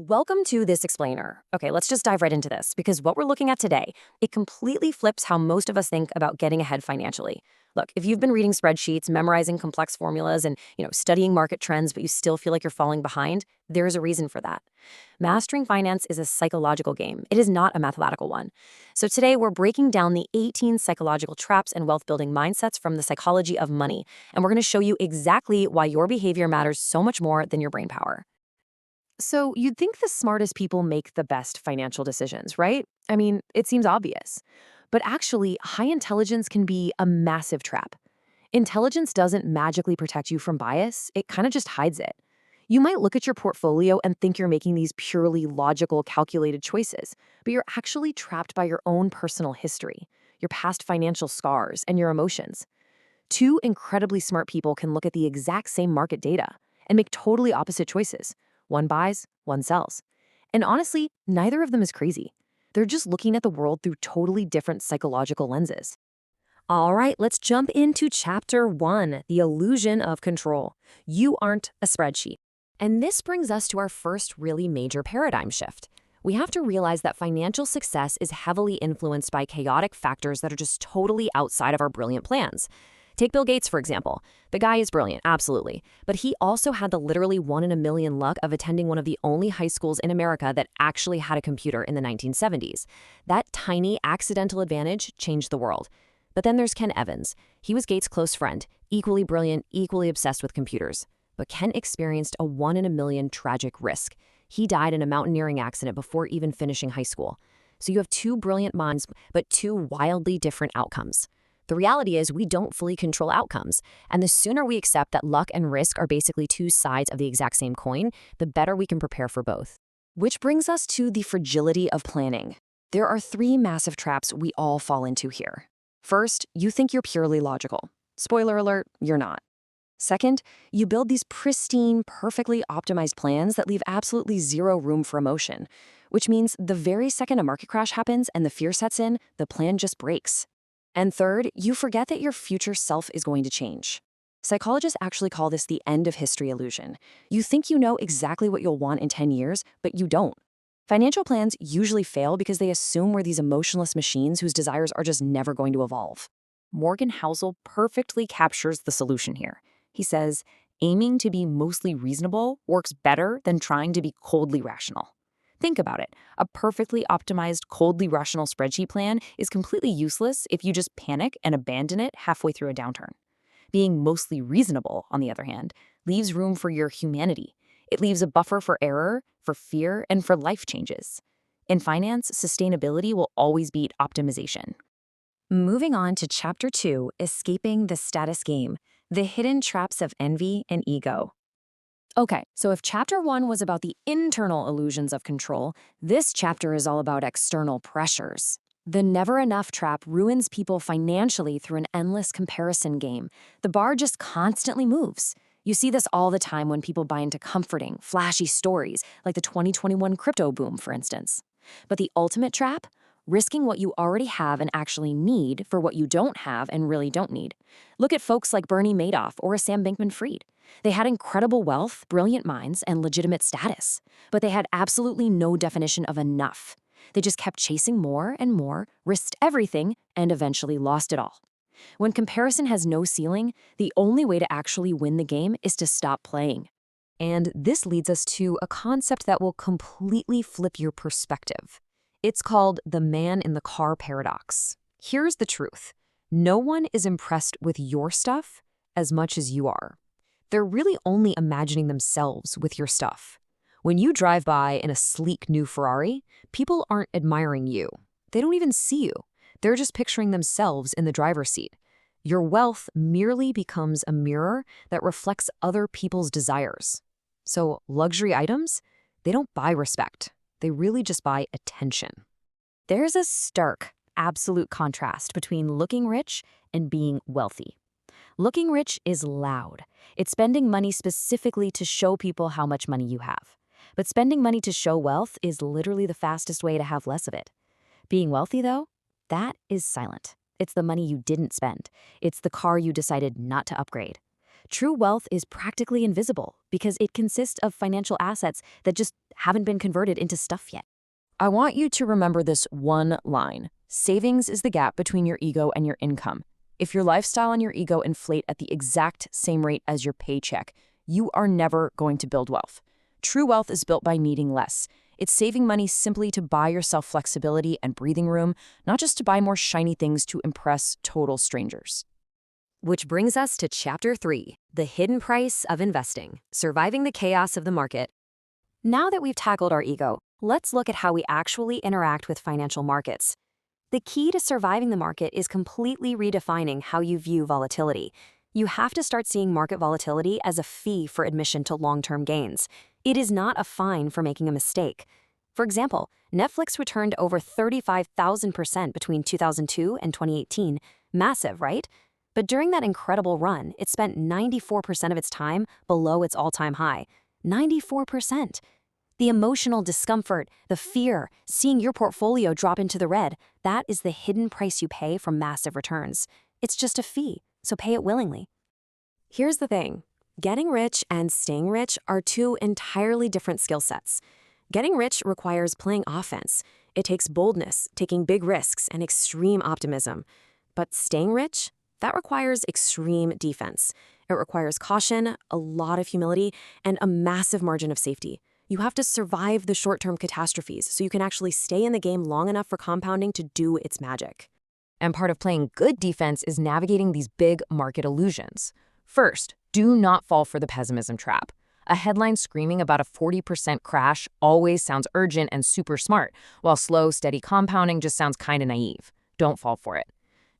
Welcome to this explainer. Okay, let's just dive right into this because what we're looking at today, it completely flips how most of us think about getting ahead financially. Look, if you've been reading spreadsheets, memorizing complex formulas and, studying market trends but you still feel like you're falling behind, there's a reason for that. Mastering finance is a psychological game. It is not a mathematical one. So today we're breaking down the 18 psychological traps and wealth building mindsets from the psychology of money, and we're going to show you exactly why your behavior matters so much more than your brain power. So, you'd think the smartest people make the best financial decisions, right? I mean, it seems obvious. But actually, high intelligence can be a massive trap. Intelligence doesn't magically protect you from bias, it kind of just hides it. You might look at your portfolio and think you're making these purely logical, calculated choices, but you're actually trapped by your own personal history, your past financial scars, and your emotions. Two incredibly smart people can look at the exact same market data and make totally opposite choices. One buys, one sells. And honestly, neither of them is crazy. They're just looking at the world through totally different psychological lenses. All right, let's jump into chapter 1, the illusion of control. You aren't a spreadsheet. And this brings us to our first really major paradigm shift. We have to realize that financial success is heavily influenced by chaotic factors that are just totally outside of our brilliant plans. Take Bill Gates, for example. The guy is brilliant, absolutely. But he also had the literally one in a million luck of attending one of the only high schools in America that actually had a computer in the 1970s. That tiny accidental advantage changed the world. But then there's Ken Evans. He was Gates' close friend, equally brilliant, equally obsessed with computers. But Ken experienced a one in a million tragic risk. He died in a mountaineering accident before even finishing high school. So you have two brilliant minds, but two wildly different outcomes. The reality is we don't fully control outcomes, and the sooner we accept that luck and risk are basically two sides of the exact same coin, the better we can prepare for both. Which brings us to the fragility of planning. There are three massive traps we all fall into here. First, you think you're purely logical. Spoiler alert, you're not. Second, you build these pristine, perfectly optimized plans that leave absolutely zero room for emotion, which means the very second a market crash happens and the fear sets in, the plan just breaks. And third, you forget that your future self is going to change. Psychologists actually call this the end of history illusion. You think you know exactly what you'll want in 10 years, but you don't. Financial plans usually fail because they assume we're these emotionless machines whose desires are just never going to evolve. Morgan Housel perfectly captures the solution here. He says, aiming to be mostly reasonable works better than trying to be coldly rational. Think about it. A perfectly optimized, coldly rational spreadsheet plan is completely useless if you just panic and abandon it halfway through a downturn. Being mostly reasonable, on the other hand, leaves room for your humanity. It leaves a buffer for error, for fear, and for life changes. In finance, sustainability will always beat optimization. Moving on to Chapter 2, Escaping the Status Game, the hidden traps of envy and ego. Okay, so if chapter 1 was about the internal illusions of control, this chapter is all about external pressures. The never enough trap ruins people financially through an endless comparison game. The bar just constantly moves. You see this all the time when people buy into comforting, flashy stories, like the 2021 crypto boom, for instance. But the ultimate trap? Risking what you already have and actually need for what you don't have and really don't need. Look at folks like Bernie Madoff or a Sam Bankman-Fried. They had incredible wealth, brilliant minds, and legitimate status, but they had absolutely no definition of enough. They just kept chasing more and more, risked everything, and eventually lost it all. When comparison has no ceiling, the only way to actually win the game is to stop playing. And this leads us to a concept that will completely flip your perspective. It's called the man in the car paradox. Here's the truth. No one is impressed with your stuff as much as you are. They're really only imagining themselves with your stuff. When you drive by in a sleek new Ferrari, people aren't admiring you. They don't even see you. They're just picturing themselves in the driver's seat. Your wealth merely becomes a mirror that reflects other people's desires. So luxury items, they don't buy respect. They really just buy attention. There's a stark, absolute contrast between looking rich and being wealthy. Looking rich is loud. It's spending money specifically to show people how much money you have. But spending money to show wealth is literally the fastest way to have less of it. Being wealthy, though, that is silent. It's the money you didn't spend. It's the car you decided not to upgrade. True wealth is practically invisible because it consists of financial assets that just haven't been converted into stuff yet. I want you to remember this one line. Savings is the gap between your ego and your income. If your lifestyle and your ego inflate at the exact same rate as your paycheck, you are never going to build wealth. True wealth is built by needing less. It's saving money simply to buy yourself flexibility and breathing room, not just to buy more shiny things to impress total strangers. Which brings us to Chapter 3, The Hidden Price of Investing, Surviving the Chaos of the Market. Now that we've tackled our ego, let's look at how we actually interact with financial markets. The key to surviving the market is completely redefining how you view volatility. You have to start seeing market volatility as a fee for admission to long-term gains. It is not a fine for making a mistake. For example, Netflix returned over 35,000% between 2002 and 2018. Massive, right? But during that incredible run, it spent 94% of its time below its all-time high. 94%. The emotional discomfort, the fear, seeing your portfolio drop into the red, that is the hidden price you pay for massive returns. It's just a fee, so pay it willingly. Here's the thing. Getting rich and staying rich are two entirely different skill sets. Getting rich requires playing offense. It takes boldness, taking big risks, and extreme optimism. But staying rich? That requires extreme defense. It requires caution, a lot of humility, and a massive margin of safety. You have to survive the short-term catastrophes so you can actually stay in the game long enough for compounding to do its magic. And part of playing good defense is navigating these big market illusions. First, do not fall for the pessimism trap. A headline screaming about a 40% crash always sounds urgent and super smart, while slow, steady compounding just sounds kind of naive. Don't fall for it.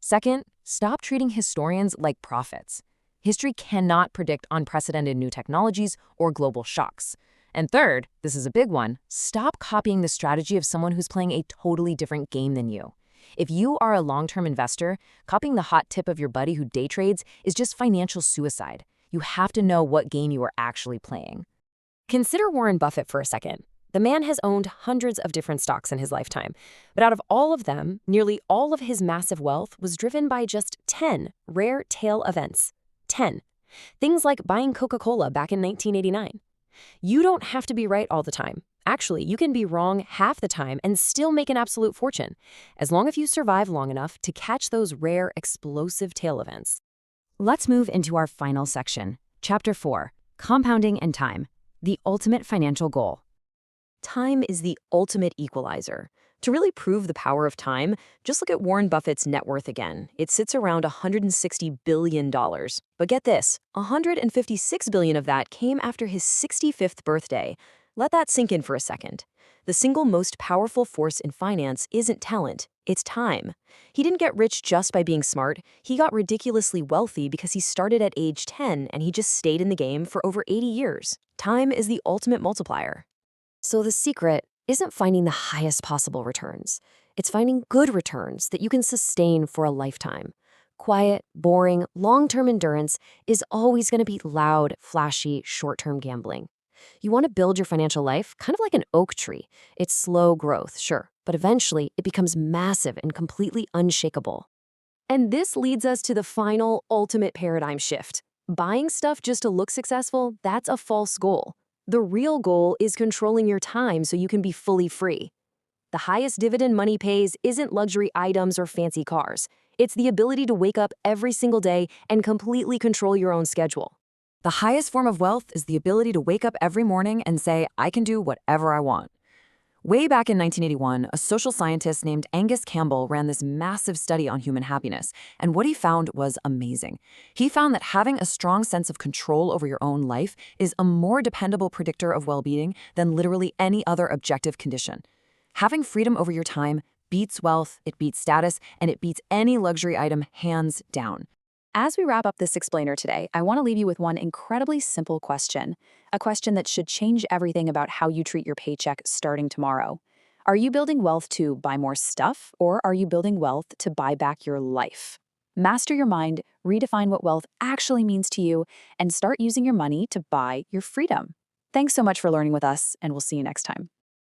Second, stop treating historians like prophets. History cannot predict unprecedented new technologies or global shocks. And third, this is a big one, stop copying the strategy of someone who's playing a totally different game than you. If you are a long-term investor, copying the hot tip of your buddy who day trades is just financial suicide. You have to know what game you are actually playing. Consider Warren Buffett for a second. The man has owned hundreds of different stocks in his lifetime, but out of all of them, nearly all of his massive wealth was driven by just 10 rare tail events. 10. Things like buying Coca-Cola back in 1989. You don't have to be right all the time. Actually, you can be wrong half the time and still make an absolute fortune, as long as you survive long enough to catch those rare, explosive tail events. Let's move into our final section, Chapter 4, Compounding and Time, the ultimate financial goal. Time is the ultimate equalizer. To really prove the power of time, just look at Warren Buffett's net worth again. It sits around $160 billion. But get this, $156 billion of that came after his 65th birthday. Let that sink in for a second. The single most powerful force in finance isn't talent, it's time. He didn't get rich just by being smart. He got ridiculously wealthy because he started at age 10 and he just stayed in the game for over 80 years. Time is the ultimate multiplier. So the secret isn't finding the highest possible returns. It's finding good returns that you can sustain for a lifetime. Quiet, boring, long-term endurance is always going to beat loud, flashy, short-term gambling. You want to build your financial life kind of like an oak tree. It's slow growth, sure, but eventually it becomes massive and completely unshakable. And this leads us to the final, ultimate paradigm shift. Buying stuff just to look successful, that's a false goal. The real goal is controlling your time so you can be fully free. The highest dividend money pays isn't luxury items or fancy cars. It's the ability to wake up every single day and completely control your own schedule. The highest form of wealth is the ability to wake up every morning and say, I can do whatever I want. Way back in 1981, a social scientist named Angus Campbell ran this massive study on human happiness, and what he found was amazing. He found that having a strong sense of control over your own life is a more dependable predictor of well-being than literally any other objective condition. Having freedom over your time beats wealth, it beats status, and it beats any luxury item hands down. As we wrap up this explainer today, I want to leave you with one incredibly simple question, a question that should change everything about how you treat your paycheck starting tomorrow. Are you building wealth to buy more stuff, or are you building wealth to buy back your life? Master your mind, redefine what wealth actually means to you, and start using your money to buy your freedom. Thanks so much for learning with us, and we'll see you next time.